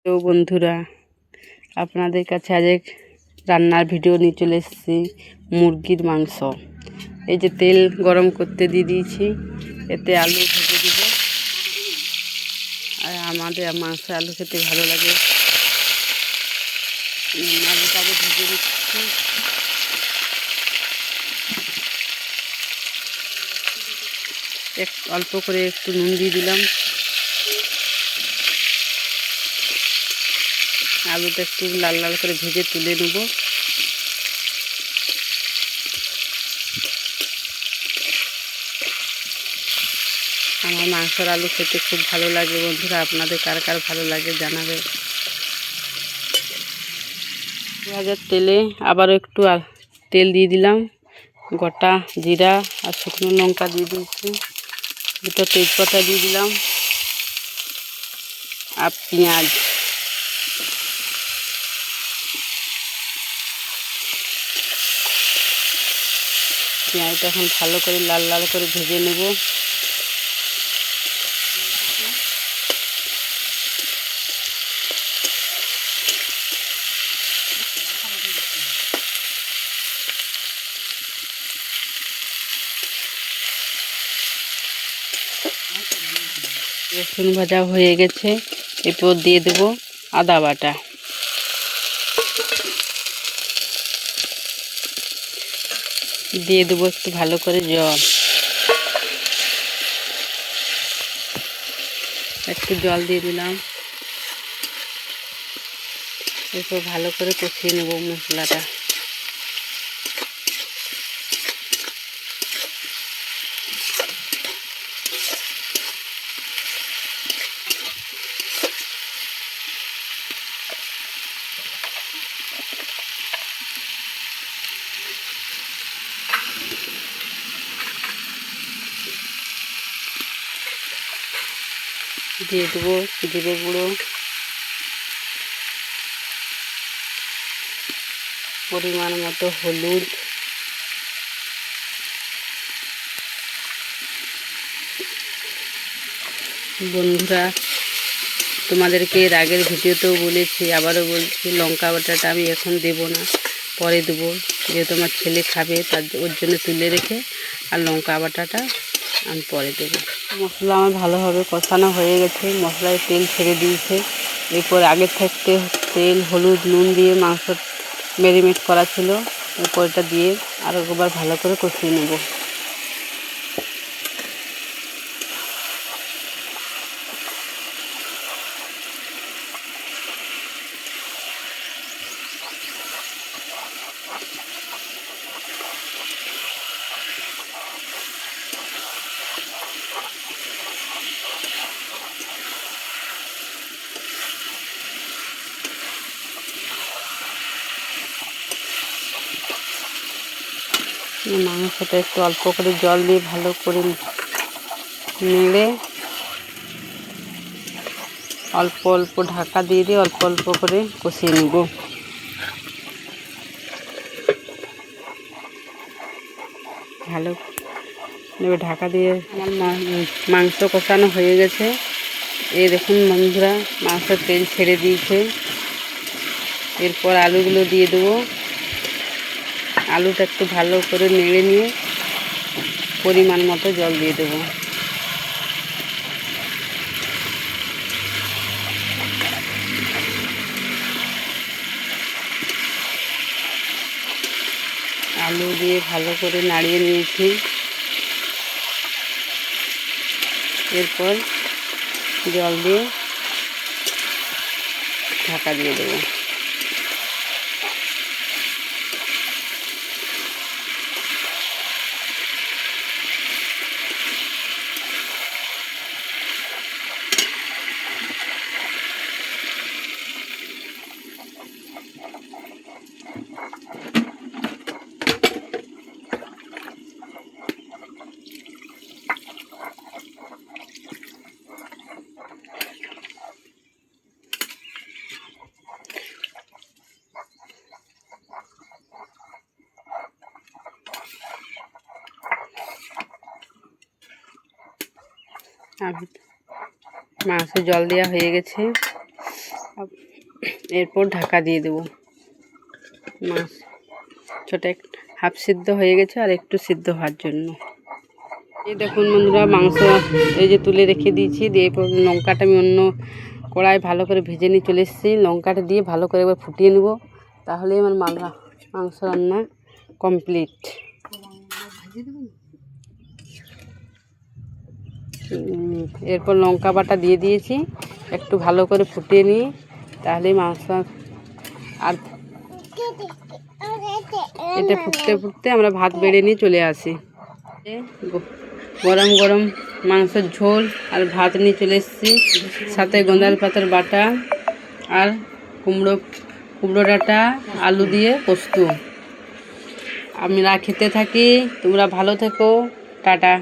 তো বন্ধুরা, আপনাদের কাছে আজ এক রান্নার ভিডিও নিয়ে চলে এসেছি। মুরগির মাংস। এই যে তেল গরম করতে দিয়ে দিয়েছি, এতে আলু ভেজে দিব। আর আমাদের মাংস আলু খেতে ভালো লাগে। আলুটাকে ভেজে দিচ্ছি। অল্প করে একটু নুন দিয়ে দিলাম। আলুটা একটু লাল লাল করে ভেজে তুলে নেব। আমার মাংসর আলু খেতে খুব ভালো লাগে বন্ধুরা। আপনাদের কার কার ভালো লাগে জানাবে। পেঁয়াজের তেলে আবারও একটু তেল দিয়ে দিলাম। গোটা জিরা আর শুকনো লঙ্কা দিয়ে দিয়েছি। দুটো তেজপাতা দিয়ে দিলাম আর পেঁয়াজটা এখন ভালো করে লাল লাল করে ভেজে নেব। রসুন ভাজা হয়ে গেছে, এরপর দিয়ে দেব আদা বাটা। দিয়ে দেবো একটু ভালো করে জল। একটু জল দিয়ে দিলাম। এরপর ভালো করে কষিয়ে নেব মশলাটা। দিয়ে দেবো জিরে গুঁড়ো, পরিমাণ মতো হলুদ, বন্ধুরা তোমাদেরকে এর আগের ভিডিওতেও বলেছি, আবারও বলছি, লঙ্কা বাটাটা আমি এখন দেব না, পরে দেবো। যেহেতু আমার ছেলে খাবে ওর জন্য তুলে রেখে আর লঙ্কা বাটাটা আমি পরে দেবো। মশলা আমার ভালোভাবে কষানো হয়ে গেছে, মশলায় তেল ছেড়ে দিয়েছে। এরপর আগে থাকতে তেল হলুদ নুন দিয়ে মাংস ম্যারিনেট করা ছিল, এরপর এটা দিয়ে আরও একবার ভালো করে কষিয়ে নেব। মাংসটা একটু অল্প করে জল দিয়ে ভালো করে নেড়ে অল্প অল্প ঢাকা দিয়ে অল্প অল্প করে কষিয়ে নেব। ভালো নেবে ঢাকা দিয়ে। আমার মাংস কষানো হয়ে গেছে। এই দেখুন বন্ধুরা, মাংসের তেল ছেড়ে দিয়েছে। এরপর আলুগুলো দিয়ে দেবো। আলুটা একটু ভালো করে নেড়ে নিয়ে পরিমাণ মতো জল দিয়ে দেবো। আলু দিয়ে ভালো করে নাড়িয়ে নিয়েছি। এরপর জল দিয়ে ঢাকা দিয়ে দেবো। মাংস জল দেওয়া হয়ে গেছে। এরপর ঢাকা দিয়ে দেবো। মাছ ছোটো হাফ সিদ্ধ হয়ে গেছে, আর একটু সিদ্ধ হওয়ার জন্য। এই দেখুন বন্ধুরা, মাংস এই যে তুলে রেখে দিয়েছি, দিয়ে এরপর লঙ্কাটা আমি অন্য কড়াই ভালো করে ভেজে নিয়ে চলে এসেছি। লঙ্কাটা দিয়ে ভালো করে এবার ফুটিয়ে নেব, তাহলেই আমার মাংস রান্না কমপ্লিট। এরপর লঙ্কা বাটা দিয়ে দিয়েছি, একটু ভালো করে ফুটিয়ে নিই, তাহলেই মাংস। আর এটা ফুটতে ফুটতে আমরা ভাত বেড়ে নিয়ে চলে আসি। গরম গরম মাংসের ঝোল আর ভাত নিয়ে চলে এসেছি, সাথে গোঁদাল পাতার বাটা আর কুমড়ো ডাঁটা আলু দিয়ে পোস্ত। আমরা খেতে থাকি, তোমরা ভালো থেকো, টাটা।